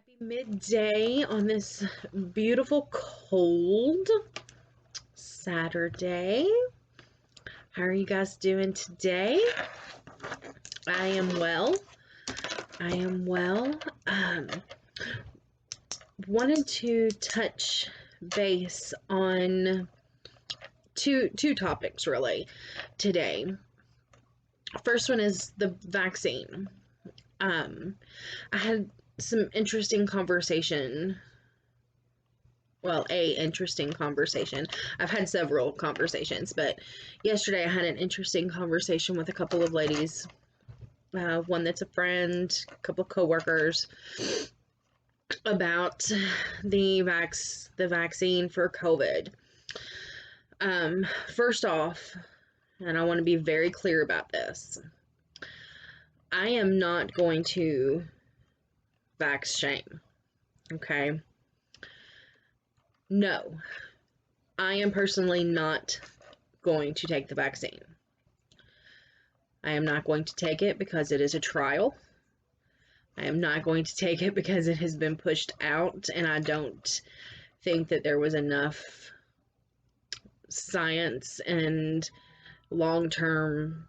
Happy midday on this beautiful cold Saturday. How are you guys doing today? I am well. I am well. Wanted to touch base on two topics really today. First one is the vaccine. I had some interesting conversation. Well, interesting conversation. I've had several conversations, but yesterday I had an interesting conversation with a couple of ladies. One that's a friend, a couple of coworkers, about the vaccine for COVID. First off, and I want to be very clear about this, I am not going to vax shame. Okay? No, I am personally not going to take the vaccine. I am not going to take it because it is a trial. I am not going to take it because it has been pushed out, and I don't think that there was enough science and long-term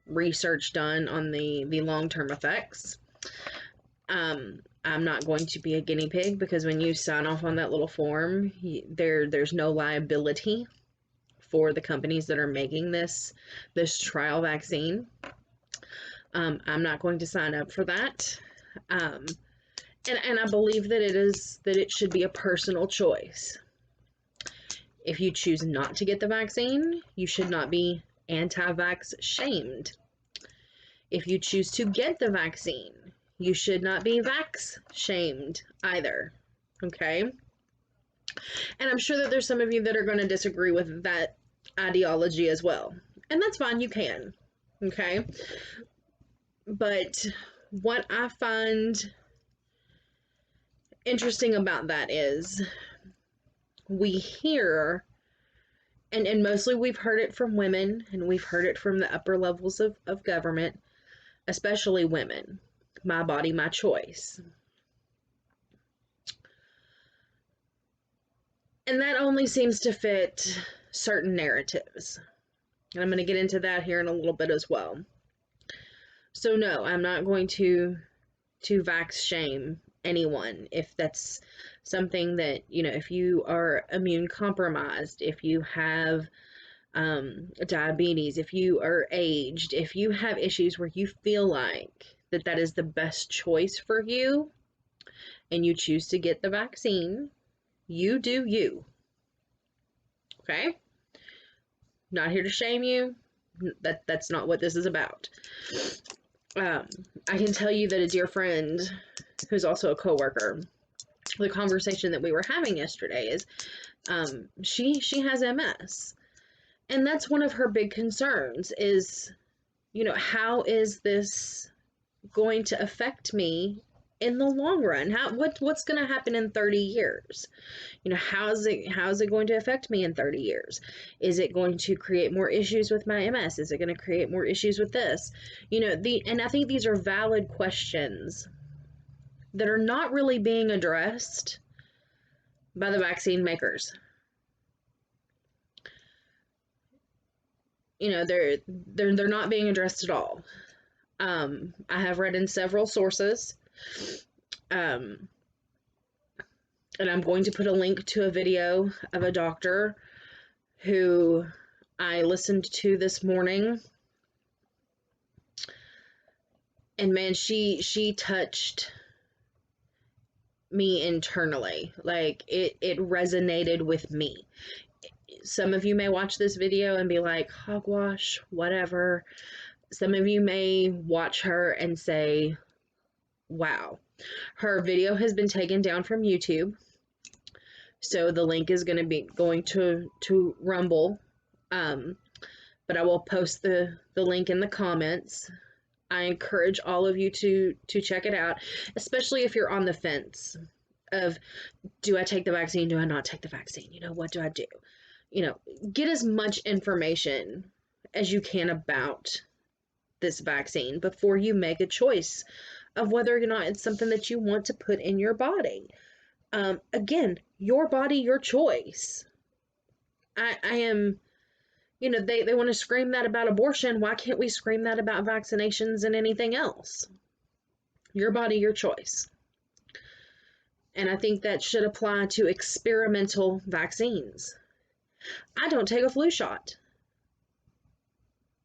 research done on the long-term effects. I'm not going to be a guinea pig, because when you sign off on that little form, there's no liability for the companies that are making this trial vaccine. I'm not going to sign up for that. And I believe that it should be a personal choice. If you choose not to get the vaccine, you should not be anti-vax shamed. If you choose to get the vaccine, you should not be vax shamed either. Okay? And I'm sure that there's some of you that are going to disagree with that ideology as well. And that's fine, you can. Okay? But what I find interesting about that is we hear, and mostly we've heard it from women, and we've heard it from the upper levels of government, especially women. My body, my choice. And that only seems to fit certain narratives. And I'm going to get into that here in a little bit as well. So no, I'm not going to vax shame anyone if that's something that, if you are immune compromised, if you have diabetes, if you are aged, if you have issues where you feel like that is the best choice for you, and you choose to get the vaccine, you do you. Okay? Not here to shame you. That's not what this is about. I can tell you that a dear friend, who's also a coworker, the conversation that we were having yesterday is, she has MS. And that's one of her big concerns is, how is this going to affect me in the long run? What's going to happen in 30 years? How is it going to affect me in 30 years? Is it going to create more issues with my MS? Is it going to create more issues with this? And I think these are valid questions that are not really being addressed by the vaccine makers. They're not being addressed at all. I have read in several sources, and I'm going to put a link to a video of a doctor who I listened to this morning, and man, she touched me internally. Like, it resonated with me. Some of you may watch this video and be like, hogwash, whatever. Some of you may watch her and say, wow. Her video has been taken down from YouTube, so the link is going to be going to Rumble, but I will post the link in the comments. I encourage all of you to check it out, especially if you're on the fence of, do I take the vaccine? Do I not take the vaccine? What do I do? Get as much information as you can about this vaccine before you make a choice of whether or not it's something that you want to put in your body. Again, your body, your choice. I am, they want to scream that about abortion. Why can't we scream that about vaccinations and anything else? Your body, your choice. And I think that should apply to experimental vaccines. I don't take a flu shot.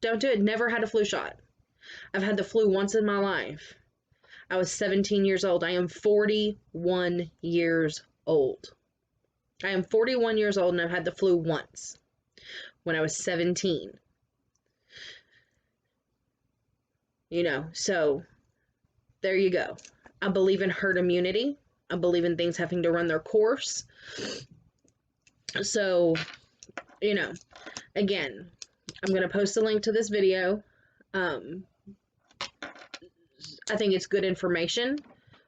Don't do it. Never had a flu shot. I've had the flu once in my life. I was 17 years old. I am 41 years old. I am 41 years old and I've had the flu once when I was 17. So there you go. I believe in herd immunity. I believe in things having to run their course. So, again, I'm going to post a link to this video. I think it's good information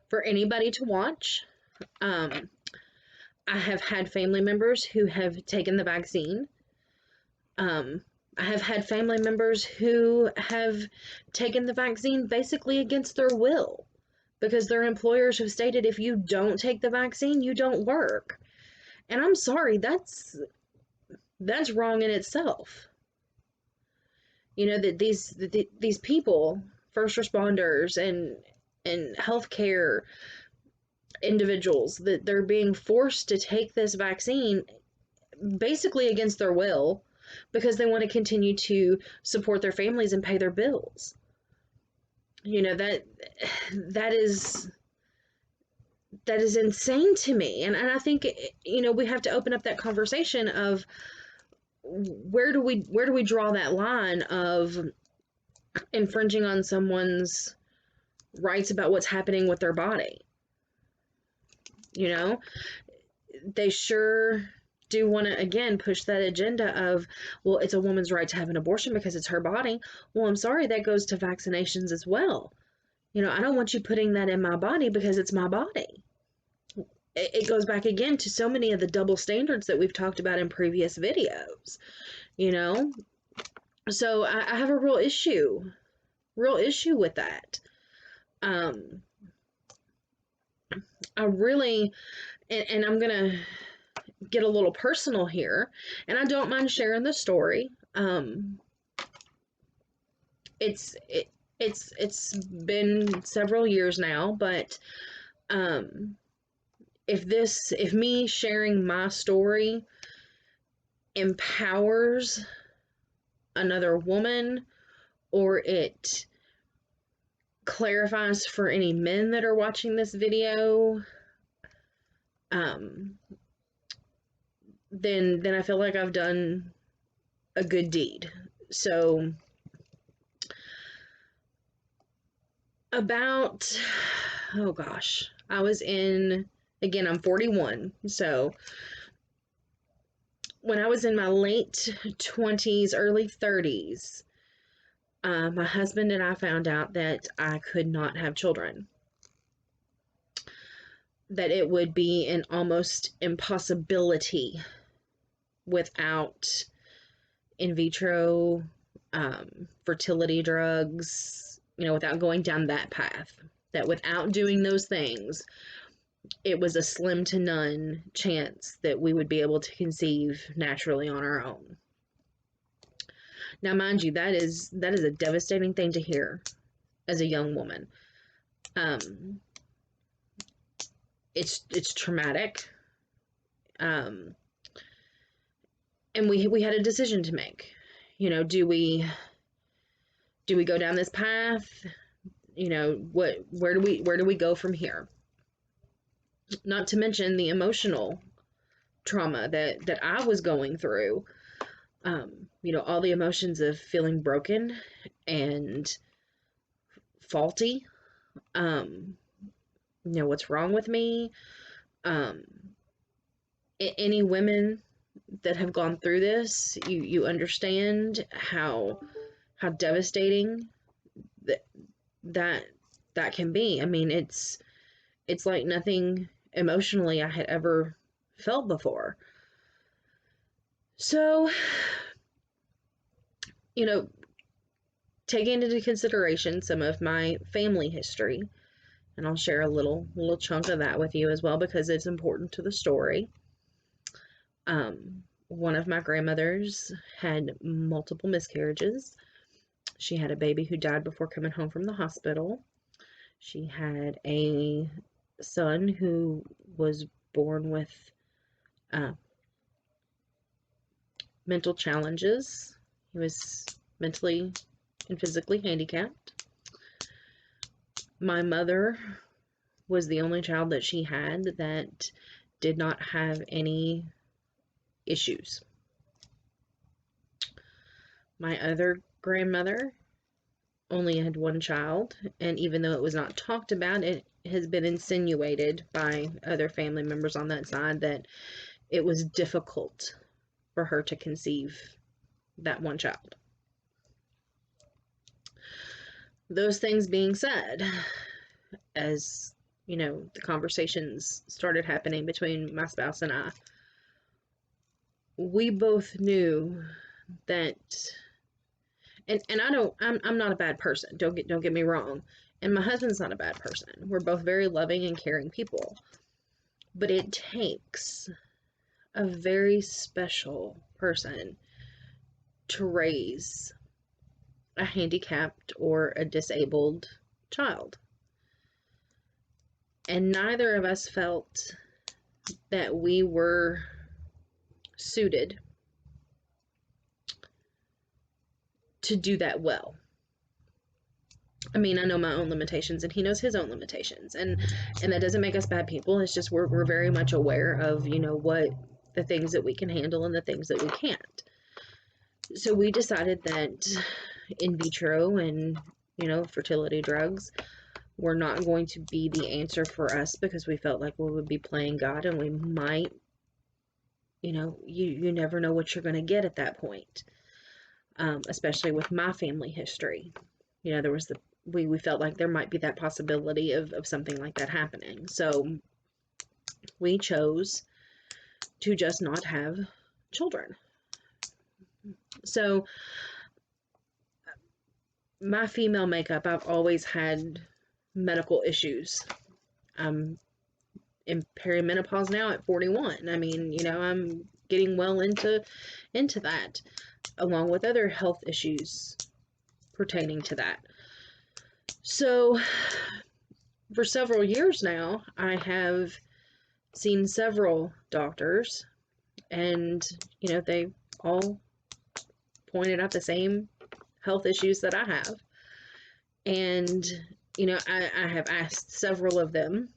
for anybody to watch. I have had family members who have taken the vaccine. I have had family members who have taken the vaccine basically against their will because their employers have stated if you don't take the vaccine, you don't work. And I'm sorry, that's wrong in itself. That these people, first responders and healthcare individuals, that they're being forced to take this vaccine basically against their will because they want to continue to support their families and pay their bills. That is insane to me. And I think, we have to open up that conversation of where do we draw that line of infringing on someone's rights about what's happening with their body. They sure do want to, again, push that agenda of, well, it's a woman's right to have an abortion because it's her body. Well, I'm sorry, that goes to vaccinations as well. I don't want you putting that in my body because it's my body. It goes back again to so many of the double standards that we've talked about in previous videos, So I have a real issue with that. I really, and I'm gonna get a little personal here, and I don't mind sharing the story. It's been several years now, but if me sharing my story empowers another woman, or it clarifies for any men that are watching this video, then I feel like I've done a good deed. So about, oh gosh, I was in, again, I'm 41, so when I was in my late 20s, early 30s, my husband and I found out that I could not have children. That it would be an almost impossibility without in vitro fertility drugs, without going down that path. That without doing those things, it was a slim to none chance that we would be able to conceive naturally on our own. Now, mind you, that is a devastating thing to hear as a young woman. It's traumatic. And we had a decision to make. Do we go down this path? Where do we go from here? Not to mention the emotional trauma that I was going through. All the emotions of feeling broken and faulty. What's wrong with me? Any women that have gone through this, you understand how devastating that can be. I mean, it's like nothing emotionally I had ever felt before. So, taking into consideration some of my family history, and I'll share a little chunk of that with you as well because it's important to the story. One of my grandmothers had multiple miscarriages. She had a baby who died before coming home from the hospital. She had a son who was born with uh, mental challenges. He was mentally and physically handicapped. My mother was the only child that she had that did not have any issues. My other grandmother only had one child, and even though it was not talked about, it has been insinuated by other family members on that side that it was difficult for her to conceive that one child. Those things being said, as you know, the conversations started happening between my spouse and I, we both knew that, and I'm not a bad person. Don't get me wrong. And my husband's not a bad person. We're both very loving and caring people. But it takes a very special person to raise a handicapped or a disabled child. And neither of us felt that we were suited to do that well. I mean, I know my own limitations and he knows his own limitations, and that doesn't make us bad people. It's just we're very much aware of, you know, what the things that we can handle and the things that we can't. So we decided that in vitro and, you know, fertility drugs were not going to be the answer for us because we felt like we would be playing God and we might, you know, you never know what you're going to get at that point. Especially with my family history. You know, there was we felt like there might be that possibility of something like that happening. So we chose to just not have children. So my female makeup, I've always had medical issues. I'm in perimenopause now at 41. I mean, you know, I'm getting well into that, along with other health issues pertaining to that. So for several years now, I have seen several doctors, and, you know, they all pointed out the same health issues that I have. And, you know, I have asked several of them,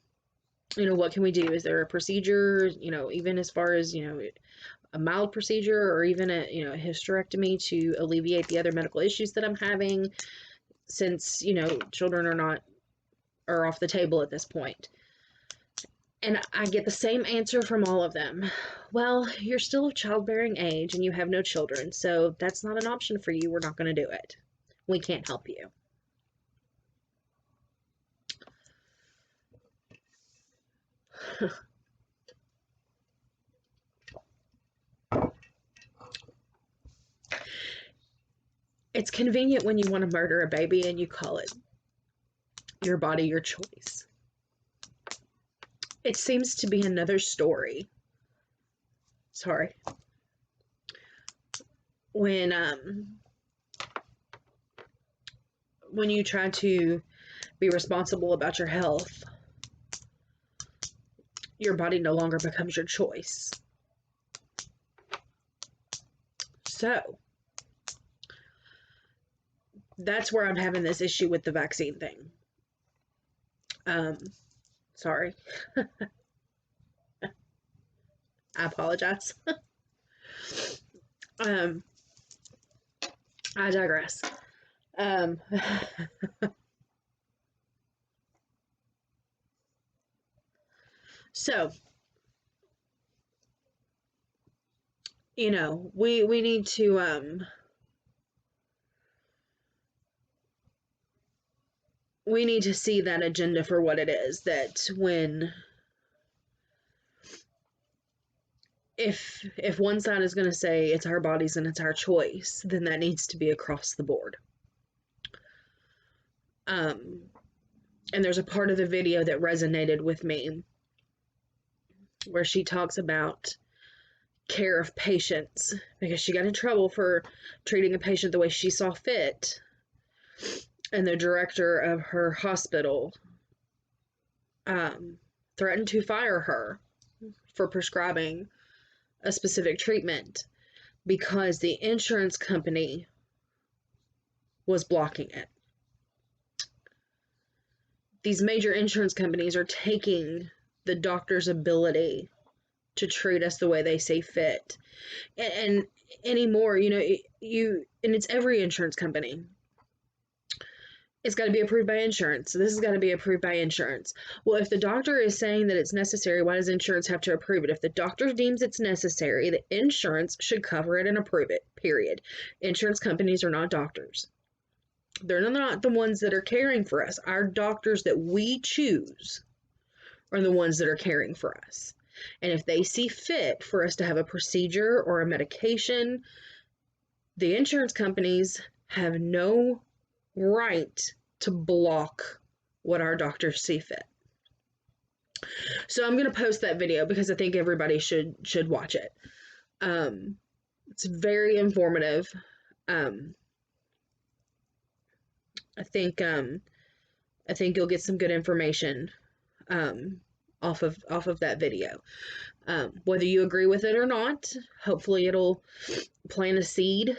you know, what can we do? Is there a procedure, you know, even as far as, you know, a mild procedure or even a, you know, a hysterectomy to alleviate the other medical issues that I'm having, since, you know, children are off the table at this point. And I get the same answer from all of them. Well, you're still of childbearing age and you have no children, so that's not an option for you. We're not going to do it. We can't help you. It's convenient when you want to murder a baby and you call it your body, your choice. It seems to be another story. Sorry. When you try to be responsible about your health, your body no longer becomes your choice. So that's where I'm having this issue with the vaccine thing. Sorry. I apologize. I digress. So, you know, we need to we need to see that agenda for what it is, that when if one side is going to say it's our bodies and it's our choice, then that needs to be across the board. And there's a part of the video that resonated with me where she talks about care of patients because she got in trouble for treating a patient the way she saw fit. And the director of her hospital threatened to fire her for prescribing a specific treatment because the insurance company was blocking it. These major insurance companies are taking the doctor's ability to treat us the way they see fit. And anymore, you know, and it's every insurance company. It's got to be approved by insurance. This has got to be approved by insurance. Well, if the doctor is saying that it's necessary, why does insurance have to approve it? If the doctor deems it's necessary, the insurance should cover it and approve it, period. Insurance companies are not doctors. They're not the ones that are caring for us. Our doctors that we choose are the ones that are caring for us. And if they see fit for us to have a procedure or a medication, the insurance companies have no right to block what our doctors see fit. So I'm going to post that video because I think everybody should watch it. It's very informative. I think you'll get some good information off of that video. Whether you agree with it or not, hopefully it'll plant a seed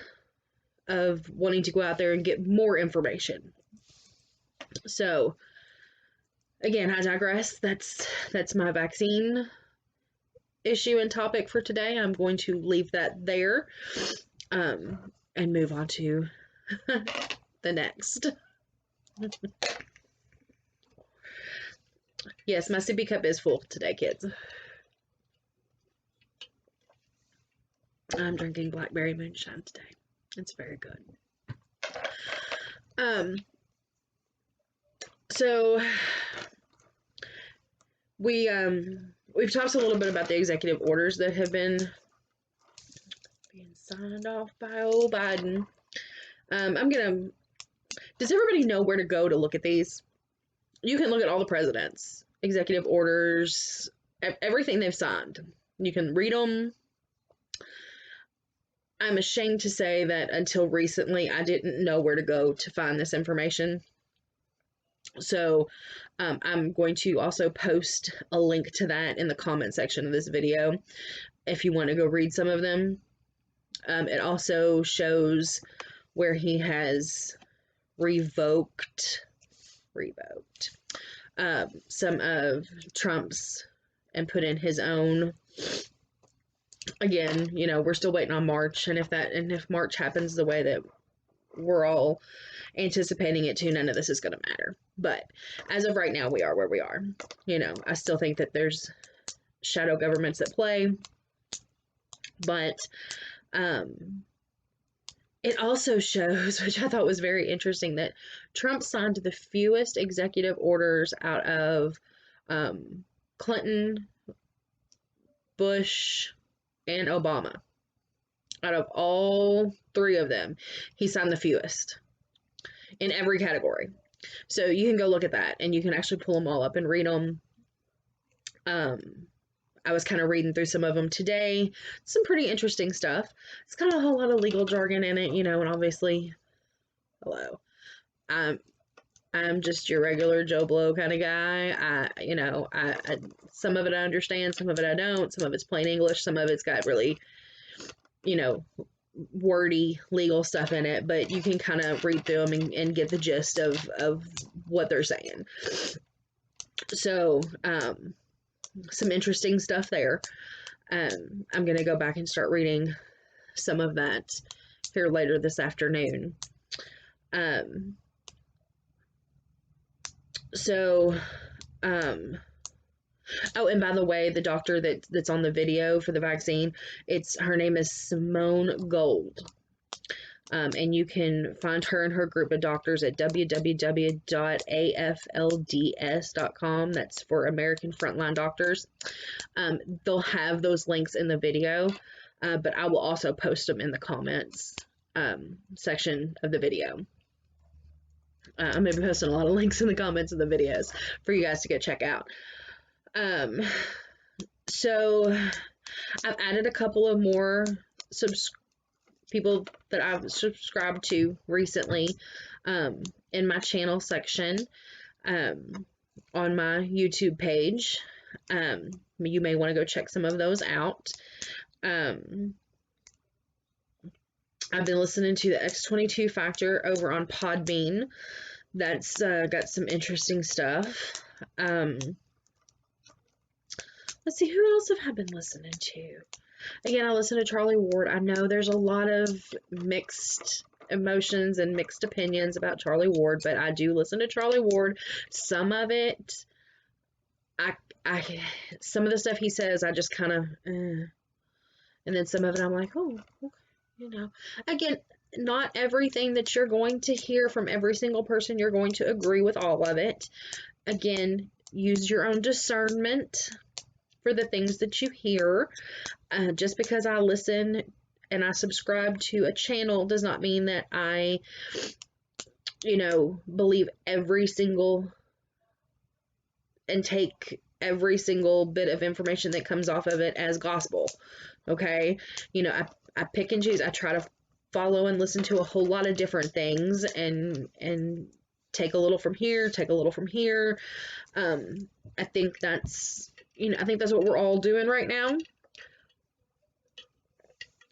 of wanting to go out there and get more information. So again, I digress. That's my vaccine issue and topic for today. I'm going to leave that there and move on to the next. Yes, my sippy cup is full today, kids. I'm drinking blackberry moonshine today. It's very good. So we've talked a little bit about the executive orders that have been being signed off by old Biden. Does everybody know where to go to look at these? You can look at all the presidents' executive orders, everything they've signed. You can read them. I'm ashamed to say that until recently, I didn't know where to go to find this information. So I'm going to also post a link to that in the comment section of this video if you want to go read some of them. It also shows where he has revoked some of Trump's and put in his own. Again, you know, we're still waiting on March, and if March happens the way that we're all anticipating it to, none of this is going to matter. But as of right now, we are where we are. You know, I still think that there's shadow governments at play, but it also shows, which I thought was very interesting, that Trump signed the fewest executive orders out of Clinton, Bush, and Obama. Out of all three of them, he signed the fewest in every category. So you can go look at that, and you can actually pull them all up and read them. I was kind of reading through some of them today. Some pretty interesting stuff. It's got a whole lot of legal jargon in it, you know, and obviously, hello. I'm just your regular Joe Blow kind of guy. I some of it I understand, some of it I don't. Some of it's plain English, some of it's got really, you know, wordy legal stuff in it, but you can kind of read through them and get the gist of what they're saying. So, some interesting stuff there. I'm going to go back and start reading some of that here later this afternoon. Oh, and by the way, the doctor that's on the video for the vaccine, her name is Simone Gold. And you can find her and her group of doctors at www.aflds.com. That's for American Frontline Doctors. They'll have those links in the video, but I will also post them in the comments section of the video. I'm going to be posting a lot of links in the comments of the videos for you guys to go check out. So I've added a couple of more people that I've subscribed to recently in my channel section on my YouTube page. You may want to go check some of those out. I've been listening to the X22 Factor over on Podbean. That's got some interesting stuff. Let's see, who else have I been listening to? Again, I listen to Charlie Ward. I know there's a lot of mixed emotions and mixed opinions about Charlie Ward, but I do listen to Charlie Ward. Some of it, some of the stuff he says, I just kind of, and then some of it I'm like, oh, okay, you know. Again, not everything that you're going to hear from every single person, you're going to agree with all of it. Again, use your own discernment for the things that you hear. Just because I listen and I subscribe to a channel does not mean that I, believe every single and take every single bit of information that comes off of it as gospel. Okay. I pick and choose. I try to follow and listen to a whole lot of different things and take a little from here, take a little from here. I think that's what we're all doing right now.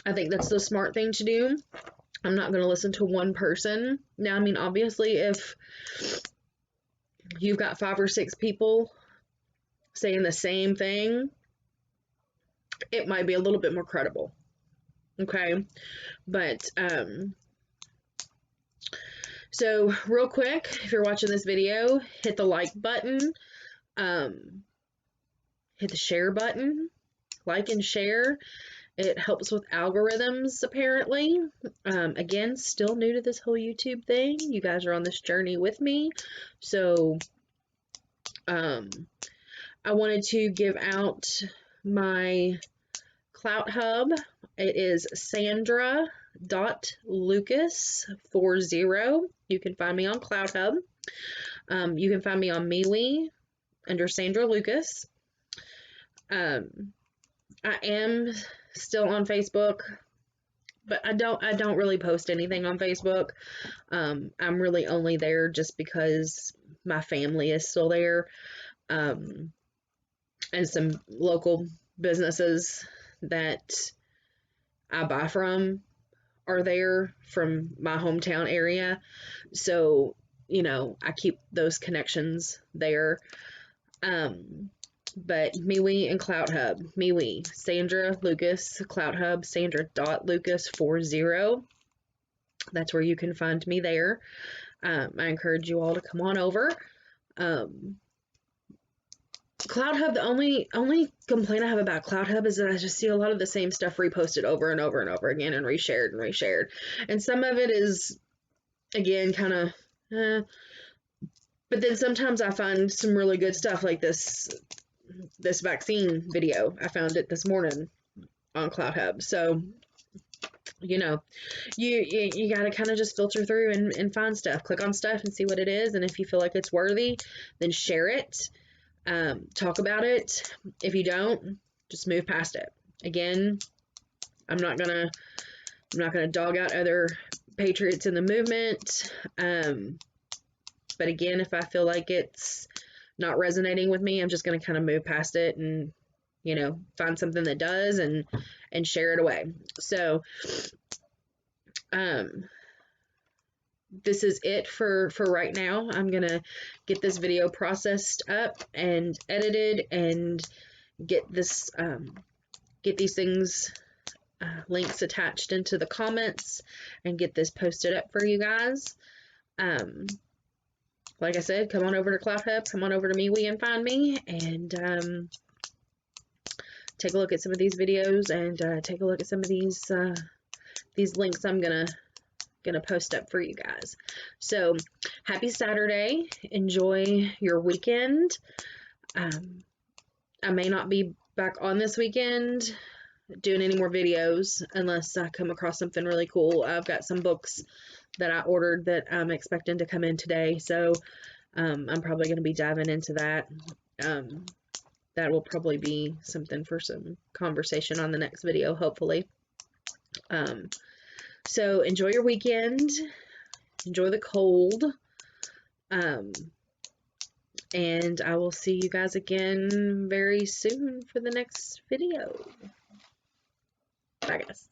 I think that's the smart thing to do. I'm not going to listen to one person. Now, I mean, obviously, if you've got 5 or 6 people saying the same thing, it might be a little bit more credible. Okay? But, so real quick, if you're watching this video, hit the like button, hit the share button, like and share. It helps with algorithms, apparently. Again, still new to this whole YouTube thing. You guys are on this journey with me. So, I wanted to give out my Clout Hub. It is Sandra.Lucas40. You can find me on Clout Hub. You can find me on MeWe under Sandra Lucas. I am still on Facebook, but I don't really post anything on Facebook. I'm really only there just because my family is still there, and some local businesses that I buy from are there from my hometown area. So, I keep those connections there. But MeWe and Clout Hub. MeWe, Sandra Lucas, Clout Hub, Sandra.Lucas40. That's where you can find me there. I encourage you all to come on over. Clout Hub, the only complaint I have about Clout Hub is that I just see a lot of the same stuff reposted over and over and over again and reshared and reshared. And some of it is, again, kind of, but then sometimes I find some really good stuff like this vaccine video. I found it this morning on Clout Hub. So, you got to kind of just filter through and find stuff. Click on stuff and see what it is. And if you feel like it's worthy, then share it. Talk about it. If you don't, just move past it. Again, I'm not gonna dog out other patriots in the movement. But again, if I feel like it's not resonating with me, I'm just going to kind of move past it and, find something that does and share it away. So, this is it for right now. I'm going to get this video processed up and edited and get this, get these things, links attached into the comments and get this posted up for you guys. Like I said, come on over to Clout Hub, come on over to MeWe and find me, and take a look at some of these videos and take a look at some of these links I'm gonna post up for you guys. So happy Saturday, enjoy your weekend. I may not be back on this weekend doing any more videos unless I come across something really cool. I've got some books that I ordered that I'm expecting to come in today. So I'm probably going to be diving into that. That will probably be something for some conversation on the next video, hopefully. So enjoy your weekend. Enjoy the cold. And I will see you guys again very soon for the next video. Bye, guys.